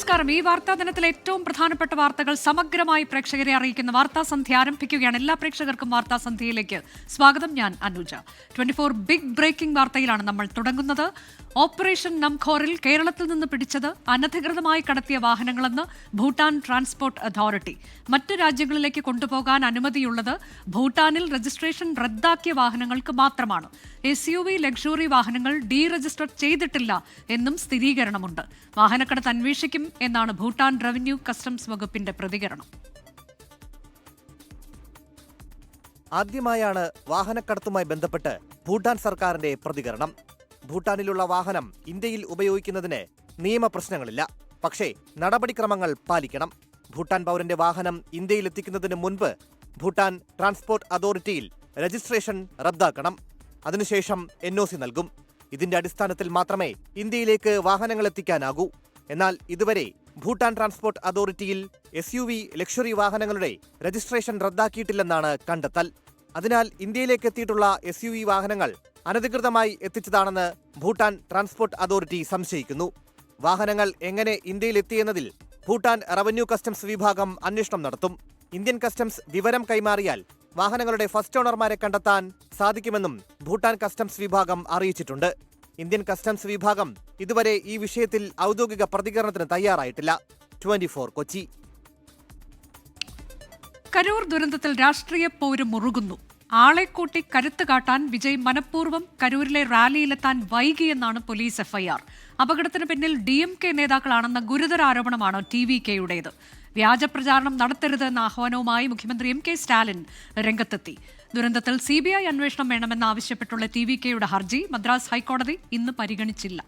നമസ്കാരം. ഈ വാർത്താ ദിനത്തിലെ ഏറ്റവും പ്രധാനപ്പെട്ട വാർത്തകൾ സമഗ്രമായി പ്രേക്ഷകരെ അറിയിക്കുന്ന വാർത്താ സന്ധ്യ ആരംഭിക്കുകയാണ്. എല്ലാ പ്രേക്ഷകർക്കും വാർത്താ സന്ധ്യയിലേക്ക് സ്വാഗതം. ഞാൻ അനുജ. 24 ബിഗ് ബ്രേക്കിംഗ് വാർത്തയിലാണ് നമ്മൾ തുടങ്ങുന്നത്. ഓപ്പറേഷൻ നംഖോറിൽ കേരളത്തിൽ നിന്ന് പിടിച്ചത് അനധികൃതമായി കടത്തിയ വാഹനങ്ങളെന്ന് ഭൂട്ടാൻ ട്രാൻസ്പോർട്ട് അതോറിറ്റി. മറ്റ് രാജ്യങ്ങളിലേക്ക് കൊണ്ടുപോകാൻ അനുമതിയുള്ളത് ഭൂട്ടാനിൽ രജിസ്ട്രേഷൻ റദ്ദാക്കിയ വാഹനങ്ങൾക്ക് മാത്രമാണ്. SUV ലക്ഷറി വാഹനങ്ങൾ ഡീ രജിസ്റ്റർ ചെയ്തിട്ടില്ല എന്നും സ്ഥിരീകരണമുണ്ട്. വാഹനക്കടത്ത് അന്വേഷിക്കും എന്നാണ് ഭൂട്ടാൻ റവന്യൂ കസ്റ്റംസ് വകുപ്പിന്റെ പ്രതികരണം. ആദ്യമായാണ് വാഹനക്കടത്തുമായി ബന്ധപ്പെട്ട് ഭൂട്ടാൻ സർക്കാരിന്റെ പ്രതികരണം. ഭൂട്ടാനിലുള്ള വാഹനം ഇന്ത്യയിൽ ഉപയോഗിക്കുന്നതിന് നിയമപ്രശ്നങ്ങളില്ല, പക്ഷേ നടപടിക്രമങ്ങൾ പാലിക്കണം. ഭൂട്ടാൻ പൗരന്റെ വാഹനം ഇന്ത്യയിൽ എത്തിക്കുന്നതിന് മുൻപ് ഭൂട്ടാൻ ട്രാൻസ്പോർട്ട് അതോറിറ്റിയിൽ രജിസ്ട്രേഷൻ റദ്ദാക്കണം. അതിനുശേഷം NOC നൽകും. ഇതിന്റെ അടിസ്ഥാനത്തിൽ മാത്രമേ ഇന്ത്യയിലേക്ക് വാഹനങ്ങൾ എത്തിക്കാനാകൂ. എന്നാൽ ഇതുവരെ ഭൂട്ടാൻ ട്രാൻസ്പോർട്ട് അതോറിറ്റിയിൽ SUV ലക്ഷറി വാഹനങ്ങളുടെ രജിസ്ട്രേഷൻ റദ്ദാക്കിയിട്ടില്ലെന്നാണ് കണ്ടെത്തൽ. അതിനാൽ ഇന്ത്യയിലേക്ക് എത്തിയിട്ടുള്ള SUV വാഹനങ്ങൾ അനധികൃതമായി എത്തിച്ചതാണെന്ന് ഭൂട്ടാൻ ട്രാൻസ്പോർട്ട് അതോറിറ്റി സംശയിക്കുന്നു. വാഹനങ്ങൾ എങ്ങനെ ഇന്ത്യയിൽ എത്തിയെന്നതിൽ ഭൂട്ടാൻ റവന്യൂ കസ്റ്റംസ് വിഭാഗം അന്വേഷണം നടത്തും. ഇന്ത്യൻ കസ്റ്റംസ് വിവരം കൈമാറിയാൽ വാഹനങ്ങളുടെ ഫസ്റ്റ് ഓണർമാരെ കണ്ടെത്താൻ സാധിക്കുമെന്നും ഭൂട്ടാൻ കസ്റ്റംസ് വിഭാഗം അറിയിച്ചിട്ടുണ്ട്. ഇന്ത്യൻ കസ്റ്റംസ് വിഭാഗം ഇതുവരെ ഈ വിഷയത്തിൽ ഔദ്യോഗിക പ്രതികരണത്തിന് തയ്യാറായിട്ടില്ല. 24 കൊച്ചി. കരൂർ ദുരന്തത്തിൽ രാഷ്ട്രീയ പോര് മുറുകുന്നു. ആളെ കൂട്ടി കരുത്ത് കാട്ടാൻ വിജയ് മനഃപൂർവ്വം കരൂരിലെ റാലിയിലെത്താൻ വൈകിയെന്നാണ് പോലീസ് FIR. അപകടത്തിന് പിന്നിൽ DMK നേതാക്കളാണെന്ന ഗുരുതര ആരോപണമാണ് TVKയുടേത്. വ്യാജപ്രചാരണം നടത്തരുത് എന്ന ആഹ്വാനവുമായി മുഖ്യമന്ത്രി MK സ്റ്റാലിൻ രംഗത്തെത്തി. ദുരന്തത്തിൽ CBI അന്വേഷണം വേണമെന്നാവശ്യപ്പെട്ടുള്ള TVKയുടെ ഹർജി മദ്രാസ് ഹൈക്കോടതി ഇന്ന് പരിഗണിച്ചില്ല.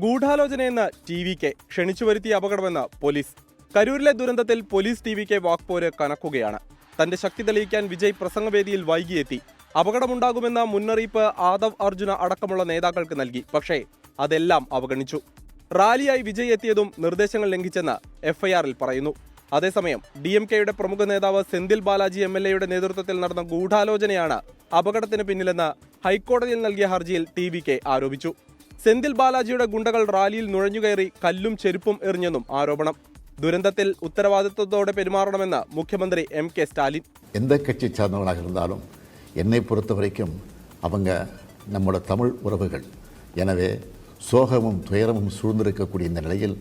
ഗൂഢാലോചനയെന്ന് TVK, ക്ഷണിച്ചു വരുത്തിയ അപകടമെന്ന് പോലീസ്. കരൂരിലെ ദുരന്തത്തിൽ പോലീസ് TVK വാക്പോര് കനക്കുകയാണ്. തന്റെ ശക്തി തെളിയിക്കാൻ വിജയ് പ്രസംഗവേദിയിൽ വൈകിയെത്തി. അപകടമുണ്ടാകുമെന്ന മുന്നറിയിപ്പ് ആദവ് അർജുന അടക്കമുള്ള നേതാക്കൾക്ക് നൽകി. പക്ഷേ അതെല്ലാം അവഗണിച്ചു. റാലിയായി വിജയ് എത്തിയതും നിർദ്ദേശങ്ങൾ ലംഘിച്ചെന്ന് FIR-ൽ പറയുന്നു. അതേസമയം DMKയുടെ പ്രമുഖ നേതാവ് സെന്തിൽ ബാലാജി MLA-യുടെ നേതൃത്വത്തിൽ നടന്ന ഗൂഢാലോചനയാണ് അപകടത്തിന് പിന്നിലെന്ന് ഹൈക്കോടതിയിൽ നൽകിയ ഹർജിയിൽ TVK ആരോപിച്ചു. സെന്തിൽ ബാലാജിയുടെ ഗുണ്ടകൾ റാലിയിൽ നുഴഞ്ഞുകയറി കല്ലും ചെരുപ്പും എറിഞ്ഞെന്നും ആരോപണം. ദുരന്തത്തിൽ ഉത്തരവാദിത്വത്തോടെ പെരുമാറണമെന്ന് മുഖ്യമന്ത്രി MK സ്റ്റാലിൻ. எந்த கட்சி சார்ந்தவர்களாக இருந்தாலும் என்னை பொறுத்த வரைக்கும் அவங்க நம்மளோட தமிழ் உறவுகள். எனவே சோகமும் துயரமும் சூழ்ந்திருக்கக்கூடிய இந்த நிலையில்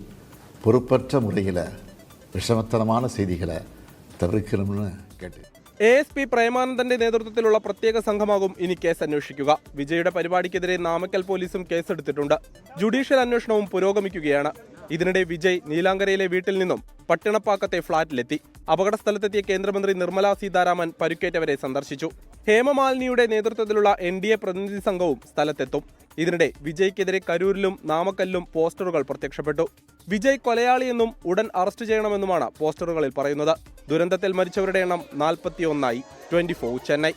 பொறுப்பற்ற முறையில் വിഷമത്തരமான செய்திகளை തവിർക്കണമെന്ന് കേട്ടു. ASP പ്രേമാനന്ദന്റെ നേതൃത്വത്തിലുള്ള പ്രത്യേക സംഘമാകും ഇനി കേസ് അന്വേഷിക്കുക. വിജയുടെ പരിപാടിക്കെതിരെ നാമക്കൽ പോലീസും കേസെടുത്തിട്ടുണ്ട്. ജുഡീഷ്യൽ അന്വേഷണവും പുരോഗമിക്കുകയാണ്. ഇതിനിടെ വിജയ് നീലാങ്കരയിലെ വീട്ടിൽ നിന്നും പട്ടിണപ്പാക്കത്തെ ഫ്ളാറ്റിലെത്തി. അപകട സ്ഥലത്തെത്തിയ കേന്ദ്രമന്ത്രി നിർമ്മല സീതാരാമൻ പരിക്കേറ്റവരെ സന്ദർശിച്ചു. ഹേമമാലിനിയുടെ നേതൃത്വത്തിലുള്ള NDA പ്രതിനിധി സംഘവും സ്ഥലത്തെത്തും. ഇതിനിടെ വിജയ്ക്കെതിരെ കരൂരിലും നാമക്കല്ലിലും പോസ്റ്ററുകൾ പ്രത്യക്ഷപ്പെട്ടു. വിജയ് കൊലയാളിയെന്നും ഉടൻ അറസ്റ്റ് ചെയ്യണമെന്നുമാണ് പോസ്റ്ററുകളിൽ പറയുന്നത്. ദുരന്തത്തിൽ മരിച്ചവരുടെ എണ്ണം 41ആയി. 24 ചെന്നൈ.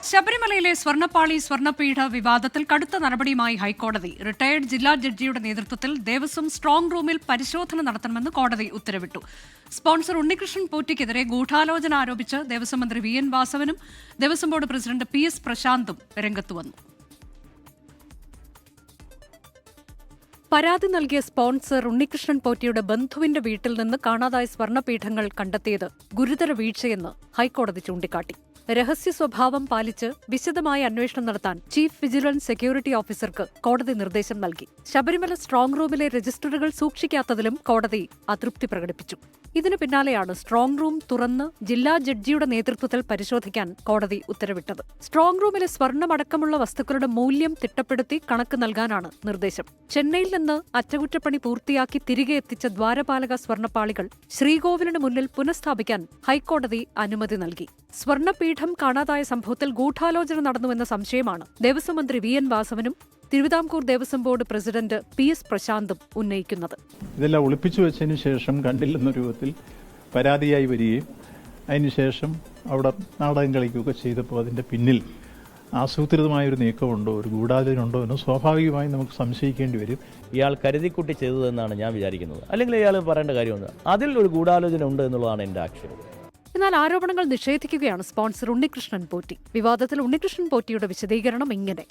ശബരിമലയിലെ സ്വർണ്ണപ്പാളി സ്വർണ്ണപീഠ വിവാദത്തിൽ കടുത്ത നടപടിയുമായി ഹൈക്കോടതി. റിട്ടയർഡ് ജില്ലാ ജഡ്ജിയുടെ നേതൃത്വത്തിൽ ദേവസ്വം സ്ട്രോങ് റൂമിൽ പരിശോധന നടത്തണമെന്ന് കോടതി ഉത്തരവിട്ടു. സ്പോൺസർ ഉണ്ണികൃഷ്ണൻ പോറ്റിക്കെതിരെ ഗൂഢാലോചന ആരോപിച്ച് ദേവസ്വം മന്ത്രി VN വാസവനും ദേവസ്വം ബോർഡ് പ്രസിഡന്റ് PS പ്രശാന്തും രംഗത്തുവന്നു. പരാതി നൽകിയ സ്പോൺസർ ഉണ്ണികൃഷ്ണൻ പോറ്റിയുടെ ബന്ധുവിന്റെ വീട്ടിൽ നിന്ന് കാണാതായ സ്വർണ്ണപീഠങ്ങൾ കണ്ടെത്തിയത് ഗുരുതര വീഴ്ചയെന്ന് ഹൈക്കോടതി ചൂണ്ടിക്കാട്ടി. രഹസ്യ സ്വഭാവം പാലിച്ച് വിശദമായ അന്വേഷണം നടത്താൻ ചീഫ് വിജിലൻസ് സെക്യൂരിറ്റി ഓഫീസർക്ക് കോടതി നിർദ്ദേശം നൽകി. ശബരിമല സ്ട്രോങ് റൂമിലെ രജിസ്റ്ററുകൾ സൂക്ഷിക്കാത്തതിലും കോടതി അതൃപ്തി പ്രകടിപ്പിച്ചു. ഇതിനു പിന്നാലെയാണ് സ്ട്രോങ് റൂം തുറന്ന് ജില്ലാ ജഡ്ജിയുടെ നേതൃത്വത്തിൽ പരിശോധിക്കാൻ കോടതി ഉത്തരവിട്ടത്. സ്ട്രോങ് റൂമിലെ സ്വർണ്ണമടക്കമുള്ള വസ്തുക്കളുടെ മൂല്യം തിട്ടപ്പെടുത്തി കണക്ക് നൽകാനാണ് നിർദ്ദേശം. ചെന്നൈയിൽ നിന്ന് അറ്റകുറ്റപ്പണി പൂർത്തിയാക്കി തിരികെ എത്തിച്ച ദ്വാരപാലക സ്വർണ്ണപ്പാളികൾ ശ്രീകോവിലിന് മുന്നിൽ പുനഃസ്ഥാപിക്കാൻ ഹൈക്കോടതി അനുമതി നൽകി. സ്വർണ്ണപീഠം കാണാതായ സംഭവത്തിൽ ഗൂഢാലോചന നടന്നുവെന്ന സംശയമാണ് ദേവസ്വം മന്ത്രി VN വാസവനും Thiruvithamkoor Devaswom board president PS പ്രശാന്തും ഉന്നയിക്കുന്നത്. ഇതെല്ലാം ഒളിപ്പിച്ചു വെച്ചതിന് ശേഷം കണ്ടില്ലെന്ന രൂപത്തിൽ പരാതിയായി വരികയും അതിനുശേഷം അവിടെ നാടകം കളിക്കുകയൊക്കെ ചെയ്തപ്പോൾ അതിന്റെ പിന്നിൽ ആസൂത്രിതമായൊരു നീക്കമുണ്ടോ, ഒരു ഗൂഢാലോചന ഉണ്ടോ എന്ന് സ്വാഭാവികമായും നമുക്ക് സംശയിക്കേണ്ടി വരും. ഇയാൾ കരുതിക്കുട്ടി ചെയ്തതെന്നാണ് ഞാൻ വിചാരിക്കുന്നത്. അല്ലെങ്കിൽ ഇയാൾ പറയേണ്ട കാര്യമുണ്ട്, അതിൽ ഒരു ഗൂഢാലോചന ഉണ്ട് എന്നുള്ളതാണ് എൻ്റെ ആക്ഷേപം. എന്നാൽ ആരോപണങ്ങൾ നിഷേധിക്കുകയാണ് സ്പോൺസർ ഉണ്ണികൃഷ്ണൻ പോറ്റി. വിവാദത്തിൽ ഉണ്ണികൃഷ്ണൻ പോറ്റിയുടെ വിശദീകരണം ഇങ്ങനെ: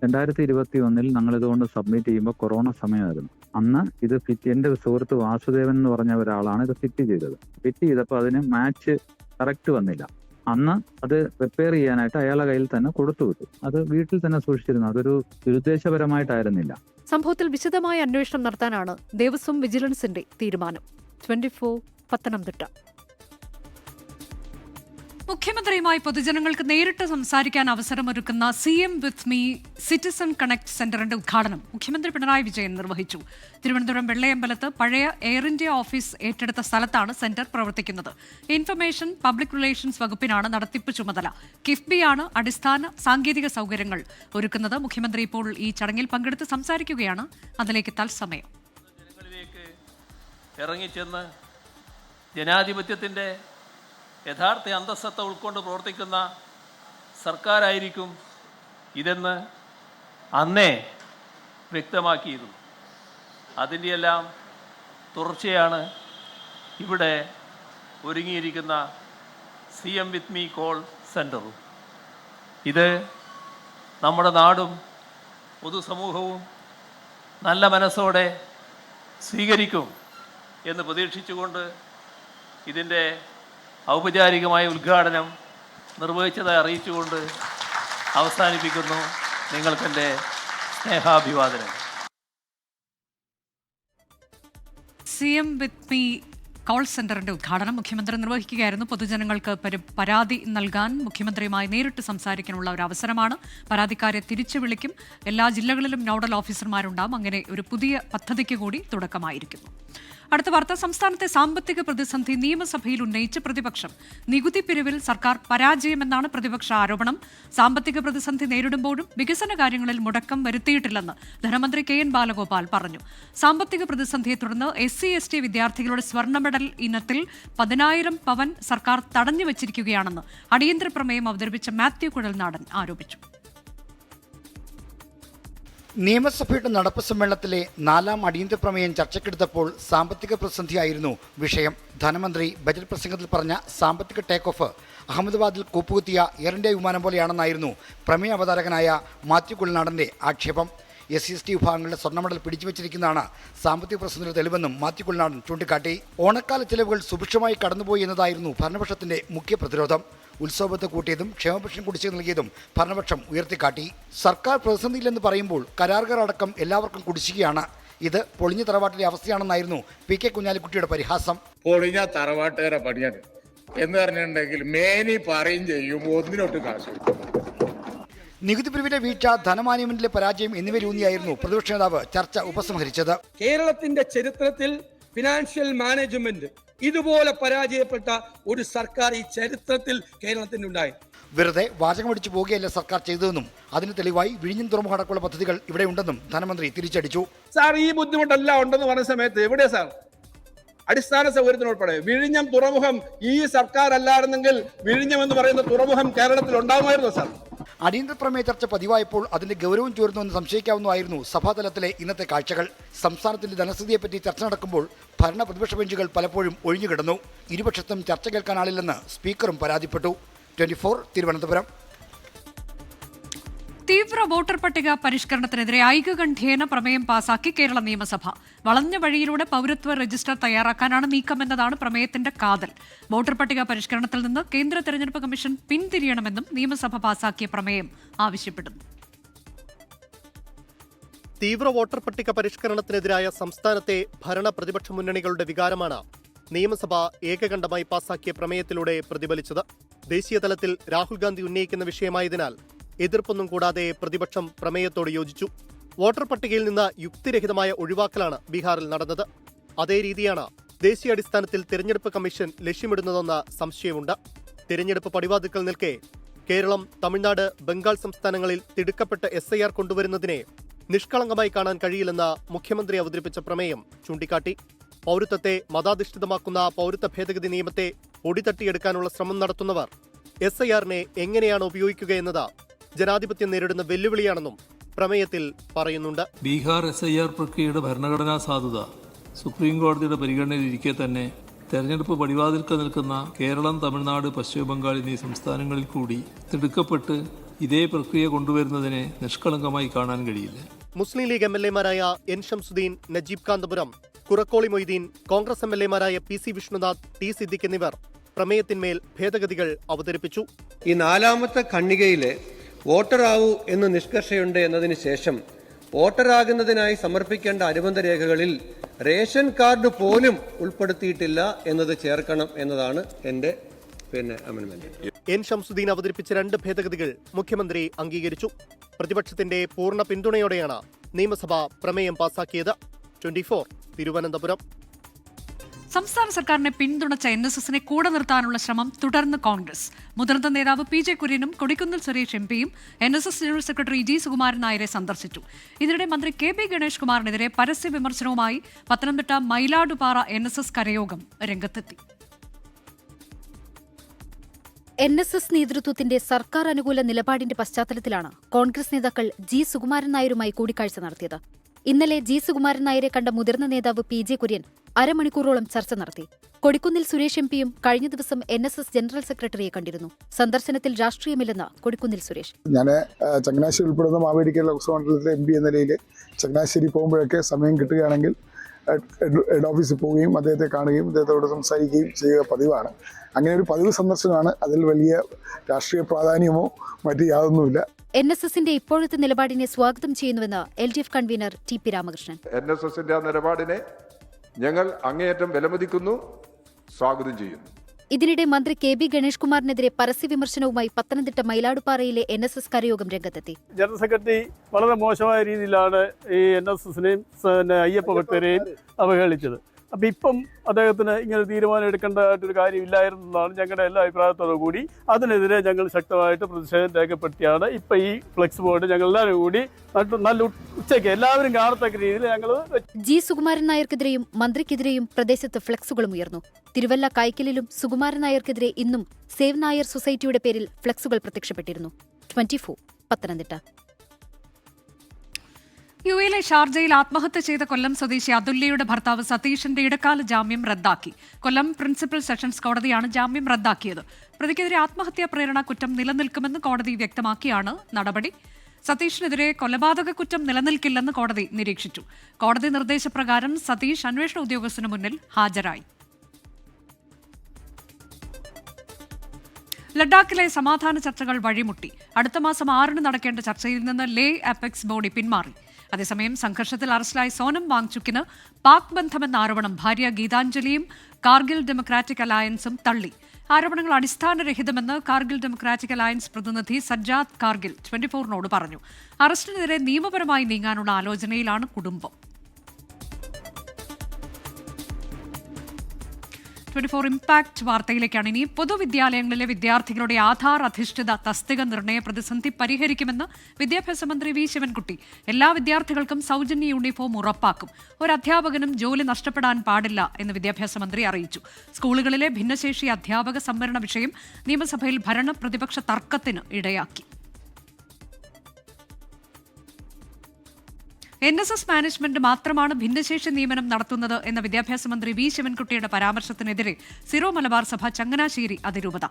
2021 ഞങ്ങളിതുകൊണ്ട് സബ്മിറ്റ് ചെയ്യുമ്പോൾ കൊറോണ സമയമായിരുന്നു. അന്ന് ഇത് എൻ്റെ സുഹൃത്ത് വാസുദേവൻ എന്ന് പറഞ്ഞ ഒരാളാണ് ഇത് ഫിറ്റ് ചെയ്തത്. ഫിറ്റ് ചെയ്തപ്പോൾ അതിന് മാച്ച് കറക്റ്റ് വന്നില്ല. അന്ന് അത് റിപ്പയർ ചെയ്യാനായിട്ട് അയാളുടെ കയ്യിൽ തന്നെ കൊടുത്തുവിട്ടു. അത് വീട്ടിൽ തന്നെ സൂക്ഷിച്ചിരുന്നു. അതൊരു ദുരുദ്ദേശപരമായിട്ടായിരുന്നില്ല. സംഭവത്തിൽ വിശദമായ അന്വേഷണം നടത്താനാണ് ദേവസ്വം വിജിലൻസിന്റെ തീരുമാനം. 24 പത്തനംതിട്ട. മുഖ്യമന്ത്രിയുമായി പൊതുജനങ്ങൾക്ക് നേരിട്ട് സംസാരിക്കാൻ അവസരമൊരുക്കുന്ന CM with me citizen connect സെന്ററിന്റെ ഉദ്ഘാടനം മുഖ്യമന്ത്രി പിണറായി വിജയൻ നിർവഹിച്ചു. തിരുവനന്തപുരം വെള്ളയമ്പലത്ത് പഴയ എയർ ഇന്ത്യ ഓഫീസ് ഏറ്റെടുത്ത സ്ഥലത്താണ് സെന്റർ പ്രവർത്തിക്കുന്നത്. ഇൻഫർമേഷൻ പബ്ലിക് റിലേഷൻസ് വകുപ്പിനാണ് നടത്തിപ്പ് ചുമതല. കിഫ്ബിയാണ് അടിസ്ഥാന സാങ്കേതിക സൗകര്യങ്ങൾ ഒരുക്കുന്നത്. മുഖ്യമന്ത്രി ഇപ്പോൾ ഈ ചടങ്ങിൽ പങ്കെടുത്ത് സംസാരിക്കുകയാണ്. അതിലേക്ക് തത്സമയം ജനങ്ങളിലേക്ക് ഇറങ്ങിച്ചെന്ന് ജനാധിപത്യത്തിൻ്റെ യഥാർത്ഥ അന്തസ്സത്ത ഉൾക്കൊണ്ട് പ്രവർത്തിക്കുന്ന സർക്കാരായിരിക്കും ഇതെന്ന് അന്നേ വ്യക്തമാക്കിയിരുന്നു. അതിൻ്റെയെല്ലാം തുടർച്ചയാണ് ഇവിടെ ഒരുങ്ങിയിരിക്കുന്ന CM വിത്ത് മീ കോൾ സെൻ്ററും. ഇത് നമ്മുടെ നാടും പൊതുസമൂഹവും നല്ല മനസ്സോടെ സ്വീകരിക്കും എന്ന് പ്രതീക്ഷിച്ചുകൊണ്ട് ഇതിൻ്റെ ഔപചാരികമായ ഉദ്ഘാടനം നിർവഹിച്ചതായി അറിയിച്ചുകൊണ്ട് അവസാനിപ്പിക്കുന്നു. നിങ്ങൾക്കെൻ്റെ സ്നേഹാഭിവാദനം. CM വിത്ത് മീ കോൾ സെന്ററിന്റെ ഉദ്ഘാടനം മുഖ്യമന്ത്രി നിർവഹിക്കുകയായിരുന്നു. പൊതുജനങ്ങൾക്ക് പരാതി നൽകാൻ മുഖ്യമന്ത്രിയുമായി നേരിട്ട് സംസാരിക്കാനുള്ള ഒരു അവസരമാണ്. പരാതിക്കാരെ തിരിച്ചു വിളിക്കും. എല്ലാ ജില്ലകളിലും നോഡൽ ഓഫീസർമാരുണ്ടാകും. അങ്ങനെ ഒരു പുതിയ പദ്ധതിക്ക് കൂടി തുടക്കമായിരിക്കുന്നു. അടുത്ത വാർത്ത. സംസ്ഥാനത്തെ സാമ്പത്തിക പ്രതിസന്ധി നിയമസഭയിൽ ഉന്നയിച്ച് പ്രതിപക്ഷം. നികുതി പിരിവിൽ സർക്കാർ പരാജയമെന്നാണ് പ്രതിപക്ഷ ആരോപണം. സാമ്പത്തിക പ്രതിസന്ധി നേരിടുമ്പോഴും വികസന കാര്യങ്ങളിൽ മുടക്കം വരുത്തിയിട്ടില്ലെന്ന് ധനമന്ത്രി KN ബാലഗോപാൽ പറഞ്ഞു. സാമ്പത്തിക പ്രതിസന്ധിയെ തുടർന്ന് SC/ST വിദ്യാർത്ഥികളുടെ സ്വർണ്ണ മെഡൽ ഇനത്തിൽ 10,000 പവൻ സർക്കാർ തടഞ്ഞുവച്ചിരിക്കുകയാണെന്ന് അടിയന്തര പ്രമേയം അവതരിപ്പിച്ച മാത്യു കുഴൽനാടൻ ആരോപിച്ചു. നിയമസഭയുടെ നടപ്പ് സമ്മേളനത്തിലെ 4ാം അടിയന്തര പ്രമേയം ചർച്ചയ്ക്കെടുത്തപ്പോൾ സാമ്പത്തിക പ്രതിസന്ധിയായിരുന്നു വിഷയം. ധനമന്ത്രി ബജറ്റ് പ്രസംഗത്തിൽ പറഞ്ഞ സാമ്പത്തിക ടേക്ക് ഓഫ് അഹമ്മദാബാദിൽ കൂപ്പുകുത്തിയ എയർ ഇന്ത്യ വിമാനം പോലെയാണെന്നായിരുന്നു പ്രമേയ അവതാരകനായ മാത്യു കുഴൽനാടൻ്റെ ആക്ഷേപം. SC/ST വിഭാഗങ്ങളുടെ സ്വർണ്ണ മെഡൽ പിടിച്ചുവച്ചിരിക്കുന്നതാണ് സാമ്പത്തിക പ്രതിസന്ധിയുടെ തെളിവെന്നും മാത്യു കുഴൽനാടൻ ചൂണ്ടിക്കാട്ടി. ഓണക്കാല ചെലവുകൾ സുഭിക്ഷമായി കടന്നുപോയി എന്നതായിരുന്നു ഭരണപക്ഷത്തിന്റെ മുഖ്യ പ്രതിരോധം. ഉത്സവത്തെ കൂട്ടിയതും ക്ഷേമപെൻഷൻ കുടിശ്ശിക നൽകിയതും ഭരണപക്ഷം ഉയർത്തിക്കാട്ടി. സർക്കാർ പ്രതിസന്ധിയില്ലെന്ന് പറയുമ്പോൾ കരാറുകാർ അടക്കം എല്ലാവർക്കും കുടിശ്ശികയാണ്. ഇത് പൊളിഞ്ഞ തറവാട്ടിലെ അവസ്ഥയാണെന്നായിരുന്നു PK കുഞ്ഞാലിക്കുട്ടിയുടെ പരിഹാസം. പൊളിഞ്ഞ തറവാട്ടുകാരെ പണിയാണ് എന്ന് പറഞ്ഞിട്ടുണ്ടെങ്കിൽ മേനി പറയും ചെയ്യും, ഒന്നിനൊട്ട് കാശ്. നികുതി പിരിവിലെ വീഴ്ച, ധനമാന്യമെന്റിലെ പരാജയം എന്നിവയിലൂന്നിയായിരുന്നു പ്രതിപക്ഷ നേതാവ് ചർച്ച ഉപസംഹരിച്ചത്. കേരളത്തിന്റെ ചരിത്രത്തിൽ ഫിനാൻഷ്യൽ മാനേജ്മെന്റ് ഇതുപോലെ പരാജയപ്പെട്ട ഒരു സർക്കാർ ഈ ചരിത്രത്തിൽ കേരളത്തിനുണ്ടായി. വെറുതെ വാചകമടിച്ചു പോകുകയല്ല സർക്കാർ ചെയ്തതെന്നും അതിന് തെളിവായി വിഴിഞ്ഞം തുറമുഖം അടക്കമുള്ള പദ്ധതികൾ ഇവിടെ ഉണ്ടെന്നും ധനമന്ത്രി തിരിച്ചടിച്ചു. സാർ, ഈ ബുദ്ധിമുട്ടെല്ലാം ഉണ്ടെന്ന് പറഞ്ഞ സമയത്ത് എവിടെയാ സാർ അടിസ്ഥാന സൗകര്യത്തിനുൾപ്പെടെ വിഴിഞ്ഞം തുറമുഖം ഈ സർക്കാർ അല്ലായിരുന്നെങ്കിൽ വിഴിഞ്ഞം എന്ന് പറയുന്ന തുറമുഖം കേരളത്തിൽ ഉണ്ടാകുമായിരുന്നു സാർ? അടിയന്തര പ്രമേയ ചർച്ച പതിവായപ്പോൾ അതിന്റെ ഗൗരവം ചോരുന്നുവെന്ന് സംശയിക്കാവുന്നതായിരുന്നു സഭാതലത്തിലെ ഇന്നത്തെ കാഴ്ചകൾ. സംസ്ഥാനത്തിന്റെ ധനസ്ഥിതിയെപ്പറ്റി ചർച്ച നടക്കുമ്പോൾ ഭരണ പ്രതിപക്ഷ ബെഞ്ചുകൾ പലപ്പോഴും ഒഴിഞ്ഞുകിടന്നു. ഇരുപക്ഷത്തും ചർച്ച കേൾക്കാനാളില്ലെന്ന് സ്പീക്കറും പരാതിപ്പെട്ടു. 24 തിരുവനന്തപുരം. തീവ്ര വോട്ടർ പട്ടിക പരിഷ്കരണത്തിനെതിരെ ഐകകണ്ഠ്യേന പ്രമേയം പാസാക്കി കേരള നിയമസഭ. വളഞ്ഞ വഴിയിലൂടെ പൗരത്വ രജിസ്റ്റർ തയ്യാറാക്കാനാണ് നീക്കമെന്നതാണ് പ്രമേയത്തിന്റെ കാതൽ. വോട്ടർ പട്ടിക പരിഷ്കരണത്തിൽ നിന്ന് കേന്ദ്ര തെരഞ്ഞെടുപ്പ് കമ്മീഷൻ പിന്തിരിയണമെന്നും നിയമസഭ പാസാക്കിയ പ്രമേയം ആവശ്യപ്പെടുന്നു. തീവ്ര വോട്ടർ പട്ടിക പരിഷ്കരണത്തിനെതിരായ സംസ്ഥാനത്തെ ഭരണ പ്രതിപക്ഷ മുന്നണികളുടെ വികാരമാണ് നിയമസഭ ഏകകണ്ഠമായി പാസാക്കിയ പ്രമേയത്തിലൂടെ പ്രതിഫലിച്ചത്. ദേശീയ തലത്തിൽ രാഹുൽ ഗാന്ധി ഉന്നയിക്കുന്ന വിഷയമായതിനാൽ എതിർപ്പൊന്നും കൂടാതെ പ്രതിപക്ഷം പ്രമേയത്തോട് യോജിച്ചു. വോട്ടർ പട്ടികയിൽ നിന്ന് യുക്തിരഹിതമായ ഒഴിവാക്കലാണ് ബീഹാറിൽ നടന്നത്. അതേ രീതിയാണ് ദേശീയാടിസ്ഥാനത്തിൽ തെരഞ്ഞെടുപ്പ് കമ്മീഷൻ ലക്ഷ്യമിടുന്നതെന്ന സംശയമുണ്ട്. തെരഞ്ഞെടുപ്പ് പടിവാതിൽക്കൽ നിൽക്കെ കേരളം, തമിഴ്നാട്, ബംഗാൾ സംസ്ഥാനങ്ങളിൽ തിടുക്കപ്പെട്ട SIR കൊണ്ടുവരുന്നതിനെ നിഷ്കളങ്കമായി കാണാൻ കഴിയില്ലെന്ന് മുഖ്യമന്ത്രി അവതരിപ്പിച്ച പ്രമേയം ചൂണ്ടിക്കാട്ടി. പൗരത്വത്തെ മതാധിഷ്ഠിതമാക്കുന്ന പൗരത്വ ഭേദഗതി നിയമത്തെ ഒടിതട്ടിയെടുക്കാനുള്ള ശ്രമം നടത്തുന്നവർ SIR-നെ എങ്ങനെയാണ് ഉപയോഗിക്കുകയെന്നത് ജനാധിപത്യം നേരിടുന്ന വെല്ലുവിളിയാണെന്നും പ്രമേയത്തിൽ പറയുന്നുണ്ട്. ബീഹാർ SIR പ്രക്രിയയുടെ ഭരണഘടനാ സാധുത സുപ്രീം കോടതിയുടെ പരിഗണനയിലിരിക്കെ തന്നെ തെരഞ്ഞെടുപ്പ് പടിവാതിൽക്ക് നിൽക്കുന്ന കേരളം, തമിഴ്നാട്, പശ്ചിമ ബംഗാൾ എന്നീ സംസ്ഥാനങ്ങളിൽ കൂടി തിടുക്കപ്പെട്ട് ഇതേ പ്രക്രിയ കൊണ്ടുവരുന്നതിനെ നിഷ്കളങ്കമായി കാണാൻ കഴിയില്ല. മുസ്ലിം ലീഗ് MLA-മാരായ എൻ ഷംസുദ്ദീൻ, നജീബ് കാന്തപുരം, കുറക്കോളി മൊയ്തീൻ, കോൺഗ്രസ് MLA-മാരായ PC വിഷ്ണുനാഥ്, T സിദ്ദിഖ് എന്നിവർ പ്രമേയത്തിന്മേൽ ഭേദഗതികൾ അവതരിപ്പിച്ചു. ഈ 4ാമത്തെ ഖണ്ഡികയിലെ വോട്ടറാവൂ എന്ന് നിഷ്കർഷയുണ്ട് എന്നതിന് ശേഷം വോട്ടറാകുന്നതിനായി സമർപ്പിക്കേണ്ട അനുബന്ധ രേഖകളിൽ റേഷൻ കാർഡ് പോലും ഉൾപ്പെടുത്തിയിട്ടില്ല എന്നത് ചേർക്കണം എന്നതാണ് എൻ്റെ അമെൻമെന്റ്. എൻ ഷംസുദ്ദീൻ അവതരിപ്പിച്ച 2 ഭേദഗതികൾ മുഖ്യമന്ത്രി അംഗീകരിച്ചു. പ്രതിപക്ഷത്തിന്റെ പൂർണ്ണ പിന്തുണയോടെയാണ് നിയമസഭ പ്രമേയം പാസാക്കിയത്. 24 തിരുവനന്തപുരം. സംസ്ഥാന സർക്കാരിനെ പിന്തുണച്ച NSSനെ കൂടെ നിർത്താനുള്ള ശ്രമം തുടർന്ന് കോൺഗ്രസ്. മുതിർന്ന നേതാവ് PJ കുര്യനും കൊടിക്കുന്നിൽ സുരേഷ് MPയും NSS general secretary G Sukumaran നായരെ സന്ദർശിച്ചു. ഇതിനിടെ മന്ത്രി KB ഗണേഷ് കുമാറിനെതിരെ പരസ്യ വിമർശനവുമായി പത്തനംതിട്ട മയിലാടുപാറ NSS കരയോഗം രംഗത്തെത്തി. NSS നേതൃത്വത്തിന്റെ സർക്കാർ അനുകൂല നിലപാടിന്റെ പശ്ചാത്തലത്തിലാണ് കോൺഗ്രസ് നേതാക്കൾ G സുകുമാരൻ നായരുമായി കൂടിക്കാഴ്ച നടത്തിയത്. ഇന്നലെ G സുകുമാരൻ നായരെ കണ്ട മുതിർന്ന നേതാവ് PJ കുര്യൻ അരമണിക്കൂറോളം ചർച്ച നടത്തി. കൊടിക്കുന്നിൽ സുരേഷ് MPയും കഴിഞ്ഞ ദിവസം NSS ജനറൽ സെക്രട്ടറിയെ കണ്ടിരുന്നു. സന്ദർശനത്തിൽ രാഷ്ട്രീയമില്ലെന്ന് കൊടിക്കുന്നിൽ സുരേഷ്. ഞാൻ ചങ്ങനാശ്ശേരി ഉൾപ്പെടുന്ന മാവേലിക്കൽ ലോക്സഭാ മണ്ഡലത്തിലെ MP എന്ന നിലയിൽ ചങ്ങനാശ്ശേരി പോകുമ്പോഴൊക്കെ സമയം കിട്ടുകയാണെങ്കിൽ ഹെഡ് ഓഫീസിൽ പോവുകയും അദ്ദേഹത്തെ കാണുകയും അദ്ദേഹത്തോട് സംസാരിക്കുകയും ചെയ്യുക പതിവാണ്. അങ്ങനെ ഒരു പതിവ് സന്ദർശനമാണ്. അതിൽ വലിയ രാഷ്ട്രീയ പ്രാധാന്യമോ മറ്റു യാതൊന്നുമില്ല. NSSന്റെ ഇപ്പോഴത്തെ നിലപാടിനെ സ്വാഗതം ചെയ്യുന്നുവെന്ന് LDF കൺവീനർ TP രാമകൃഷ്ണൻ. NSSന്റെ ആ നിലപാടിനെ ഞങ്ങൾ അങ്ങേയറ്റം വിലമതിക്കുന്നു, സ്വാഗതം ചെയ്യുന്നു. ഇതിനിടെ മന്ത്രി KB ഗണേഷ് കുമാറിനെതിരെ പരസ്യ വിമർശനവുമായി പത്തനംതിട്ട മയിലാടുപാറയിലെ NSS കരയോഗം രംഗത്തെത്തി. ജനറൽ സെക്രട്ടറി വളരെ മോശമായ രീതിയിലാണ് ഈ NSSനെയും അയ്യപ്പ ഭക്തരെയും അവഹേളിച്ചത്. അപ്പം ഇപ്പം അദ്ദേഹത്തിന് ഇങ്ങനെ തീരുമാനം എടുക്കേണ്ടതായിട്ടൊരു കാര്യമില്ലായിരുന്നതാണ് ഞങ്ങളുടെ എല്ലാ അഭിപ്രായത്തോടു കൂടി. അതിനെതിരെ ഞങ്ങൾ ശക്തമായിട്ട് പ്രതിഷേധം രേഖപ്പെടുത്തിയാണ് ഇപ്പം ഈ ഫ്ലെക്സ് ബോർഡ് ഞങ്ങൾ എല്ലാവരും കൂടി നല്ല ഉച്ചയ്ക്ക് എല്ലാവരും കാണത്തക്ക രീതിയിൽ ഞങ്ങൾ G സുകുമാരൻ നായർക്കെതിരെയും മന്ത്രിക്കെതിരെയും പ്രദേശത്ത് ഫ്ലെക്സുകളും ഉയർന്നു. തിരുവല്ല കായ്ക്കലിലും സുകുമാരൻ നായർക്കെതിരെ ഇന്നും സേവ് നായർ സൊസൈറ്റിയുടെ പേരിൽ ഫ്ലെക്സുകൾ പ്രത്യക്ഷപ്പെട്ടിരുന്നു. 24 പത്തനംതിട്ട. യുഎയിലെ ഷാർജയിൽ ആത്മഹത്യ ചെയ്ത കൊല്ലം സ്വദേശി അതുല്യയുടെ ഭർത്താവ് സതീഷിന്റെ ഇടക്കാല ജാമ്യം റദ്ദാക്കി. കൊല്ലം പ്രിൻസിപ്പൽ സെഷൻസ് കോടതിയാണ് ജാമ്യം റദ്ദാക്കിയത്. പ്രതിക്കെതിരെ ആത്മഹത്യാ പ്രേരണ കുറ്റം നിലനിൽക്കുമെന്ന് കോടതി വ്യക്തമാക്കിയാണ് നടപടി. സതീഷിനെതിരെ കൊലപാതക കുറ്റം നിലനിൽക്കില്ലെന്ന് കോടതി നിരീക്ഷിച്ചു. കോടതി നിർദ്ദേശപ്രകാരം സതീഷ് അന്വേഷണ ഉദ്യോഗസ്ഥന് മുന്നിൽ ഹാജരായി. ലഡാക്കിലെ സമാധാന ചർച്ചകൾ വഴിമുട്ടി. അടുത്ത മാസം 6 നടക്കേണ്ട ചർച്ചയിൽ നിന്ന് ലേ അപെക്സ് ബോഡി പിന്മാറി. അതേസമയം സംഘർഷത്തിൽ അറസ്റ്റിലായ സോനം വാങ്ചുക്കിന് പാക് ബന്ധമെന്ന ആരോപണം ഭാര്യ ഗീതാഞ്ജലിയും കാർഗിൽ ഡെമോക്രാറ്റിക് അലയൻസും തള്ളി. ആരോപണങ്ങൾ അടിസ്ഥാനരഹിതമെന്ന് കാർഗിൽ ഡെമോക്രാറ്റിക് അലയൻസ് പ്രതിനിധി സജ്ജാദ് കാർഗിൽ 24 പറഞ്ഞു. അറസ്റ്റിനെതിരെ നിയമപരമായി നീങ്ങാനുള്ള ആലോചനയിലാണ് കുടുംബം. 24 ഇംപാക്ട് വാർത്തയിലേക്കാണ് ഇനി. പൊതുവിദ്യാലയങ്ങളിലെ വിദ്യാർത്ഥികളുടെ ആധാർ അധിഷ്ഠിത തസ്തിക നിർണയ പ്രതിസന്ധി പരിഹരിക്കുമെന്ന് വിദ്യാഭ്യാസ മന്ത്രി V ശിവൻകുട്ടി. എല്ലാ വിദ്യാർത്ഥികൾക്കും സൗജന്യ യൂണിഫോം ഉറപ്പാക്കും. ഒരു അധ്യാപകനും ജോലി നഷ്ടപ്പെടാൻ പാടില്ല എന്ന് വിദ്യാഭ്യാസ മന്ത്രി അറിയിച്ചു. സ്കൂളുകളിലെ ഭിന്നശേഷി അധ്യാപക സംവരണ വിഷയം നിയമസഭയിൽ ഭരണ പ്രതിപക്ഷ തർക്കത്തിന് ഇടയാക്കി. NSS മാനേജ്മെന്റ് മാത്രമാണ് ഭിന്നശേഷി നിയമനം നടത്തുന്നത് എന്ന വിദ്യാഭ്യാസ മന്ത്രി V ശിവൻകുട്ടിയുടെ പരാമർശത്തിനെതിരെ സിറോ മലബാർ സഭ ചങ്ങനാശ്ശേരി അതിരൂപത.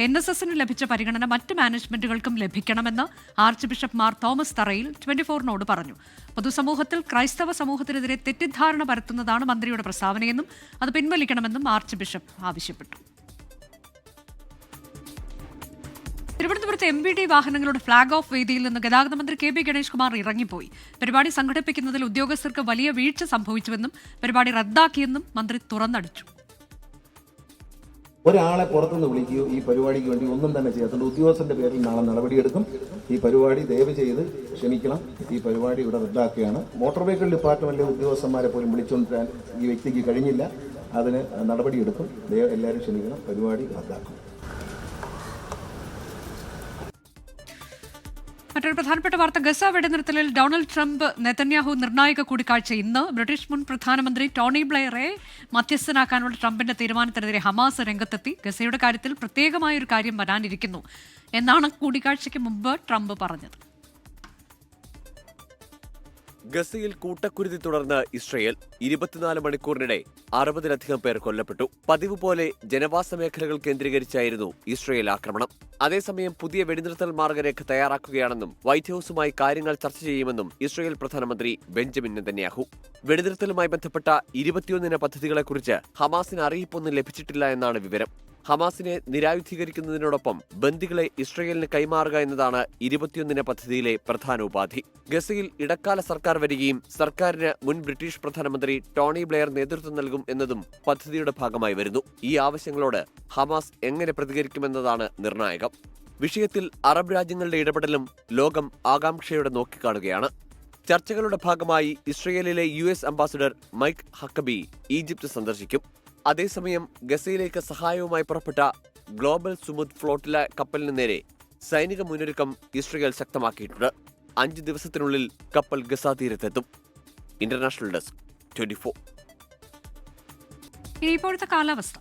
NSSന് ലഭിച്ച പരിഗണന മറ്റ് മാനേജ്മെന്റുകൾക്കും ലഭിക്കണമെന്ന് ആർച്ച് ബിഷപ്പ് മാർ തോമസ് തറയിൽ 24 പറഞ്ഞു. പൊതുസമൂഹത്തിൽ ക്രൈസ്തവ സമൂഹത്തിനെതിരെ തെറ്റിദ്ധാരണ പരത്തുന്നതാണ് മന്ത്രിയുടെ പ്രസ്താവനയെന്നും അത് പിൻവലിക്കണമെന്നും ആർച്ച് ബിഷപ്പ് ആവശ്യപ്പെട്ടു. തിരുവനന്തപുരത്ത് MVD വാഹനങ്ങളുടെ ഫ്ളാഗ് ഓഫ് വേദിയിൽ നിന്ന് ഗതാഗത മന്ത്രി KB ഗണേഷ് കുമാർ ഇറങ്ങിപ്പോയി. പരിപാടി സംഘടിപ്പിക്കുന്നതിൽ ഉദ്യോഗസ്ഥർക്ക് വലിയ വീഴ്ച സംഭവിച്ചുവെന്നും പരിപാടി റദ്ദാക്കിയെന്നും മന്ത്രി തുറന്നടിച്ചു. ഒരാളെ പുറത്തുനിന്ന് വിളിക്കുകയോ ഈ പരിപാടിക്ക് വേണ്ടി ഒന്നും തന്നെ ചെയ്യാത്തുണ്ട്. ഉദ്യോഗസ്ഥന്റെ പേരിൽ നാളെ നടപടിയെടുക്കും. ഈ പരിപാടി ദയവ് ചെയ്ത് ക്ഷമിക്കണം, ഈ പരിപാടി ഇവിടെ റദ്ദാക്കുകയാണ്. മോട്ടോർ വെഹിക്കിൾ ഡിപ്പാർട്ട്മെന്റിലെ ഉദ്യോഗസ്ഥന്മാരെ പോലും വിളിച്ചുകൊണ്ടിരാൻ ഈ വ്യക്തിക്ക് കഴിഞ്ഞില്ല. അതിന് നടപടിയെടുക്കും. എല്ലാവരും ക്ഷമിക്കണം, പരിപാടി റദ്ദാക്കും. മറ്റൊരു പ്രധാനപ്പെട്ട വാർത്ത, ഗസ വെടിനിർത്തലിൽ ഡൊണാൾഡ് ട്രംപ് നെതന്യാഹു നിർണായക കൂടിക്കാഴ്ച ഇന്ന്. ബ്രിട്ടീഷ് മുൻ പ്രധാനമന്ത്രി ടോണി ബ്ലെയറെ മധ്യസ്ഥനാക്കാനുള്ള ട്രംപിന്റെ തീരുമാനത്തിനെതിരെ ഹമാസ് രംഗത്തെത്തി. ഗസയുടെ കാര്യത്തിൽ പ്രത്യേകമായൊരു കാര്യം വരാനിരിക്കുന്നു എന്നാണ് കൂടിക്കാഴ്ചയ്ക്ക് മുമ്പ് ട്രംപ് പറഞ്ഞത്. ഗസയിൽ കൂട്ടക്കുരുതി തുടർന്ന് ഇസ്രയേൽ 24 മണിക്കൂറിനിടെ 60-ലധികം പേർ കൊല്ലപ്പെട്ടു. പതിവ് പോലെ ജനവാസ മേഖലകൾ കേന്ദ്രീകരിച്ചായിരുന്നു ഇസ്രയേൽ ആക്രമണം. അതേസമയം പുതിയ വെടിനിർത്തൽ മാർഗരേഖ തയ്യാറാക്കുകയാണെന്നും വൈറ്റ് ഹൌസുമായി കാര്യങ്ങൾ ചർച്ച ചെയ്യുമെന്നും ഇസ്രയേൽ പ്രധാനമന്ത്രി ബെഞ്ചമിൻ നെതന്യാഹു. വെടിനിർത്തലുമായി ബന്ധപ്പെട്ട 21 പദ്ധതികളെക്കുറിച്ച് ഹമാസിന് അറിയിപ്പൊന്നും ലഭിച്ചിട്ടില്ല എന്നാണ് വിവരം. ഹമാസിനെ നിരായുധീകരിക്കുന്നതിനോടൊപ്പം ബന്ദികളെ ഇസ്രയേലിന് കൈമാറുക എന്നതാണ് 21 പദ്ധതിയിലെ പ്രധാന ഉപാധി. ഗസയിൽ ഇടക്കാല സർക്കാർ വരികയും സർക്കാരിന് മുൻ ബ്രിട്ടീഷ് പ്രധാനമന്ത്രി ടോണി ബ്ലെയർ നേതൃത്വം നൽകും എന്നതും പദ്ധതിയുടെ ഭാഗമായി വരുന്നു. ഈ ആവശ്യങ്ങളോട് ഹമാസ് എങ്ങനെ പ്രതികരിക്കുമെന്നതാണ് നിർണായകം. വിഷയത്തിൽ അറബ് രാജ്യങ്ങളുടെ ഇടപെടലും ലോകം ആകാംക്ഷയോടെ നോക്കിക്കാണുകയാണ്. ചർച്ചകളുടെ ഭാഗമായി ഇസ്രയേലിലെ US അംബാസിഡർ മൈക്ക് ഹക്കബി ഈജിപ്ത് സന്ദർശിക്കും. അതേസമയം ഗസയിലേക്ക് സഹായവുമായി പുറപ്പെട്ട ഗ്ലോബൽ സുമുദ് ഫ്ലോട്ടില കപ്പലിന് നേരെ സൈനിക മുന്നൊരുക്കം ഇസ്രയേൽ ശക്തമാക്കിയിട്ടുണ്ട്. 5 ദിവസത്തിനുള്ളിൽ കപ്പൽ ഗസ തീരത്തെത്തും. International desk 24. ഇപ്പോഴത്തെ കാലാവസ്ഥ.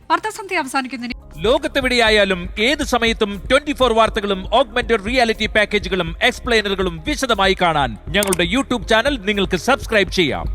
വാർത്താസന്ധ്യ അവസാനിക്കുന്നതിന് ലോകത്തെവിടെയായാലും ഏത് സമയത്തും 24 വാർത്തകളും ഓഗ്മെന്റഡ് റിയാലിറ്റി പാക്കേജുകളും എക്സ്പ്ലെയിനറുകളും വിശദമായി കാണാൻ ഞങ്ങളുടെ യൂട്യൂബ് ചാനൽ നിങ്ങൾക്ക് സബ്സ്ക്രൈബ് ചെയ്യാം.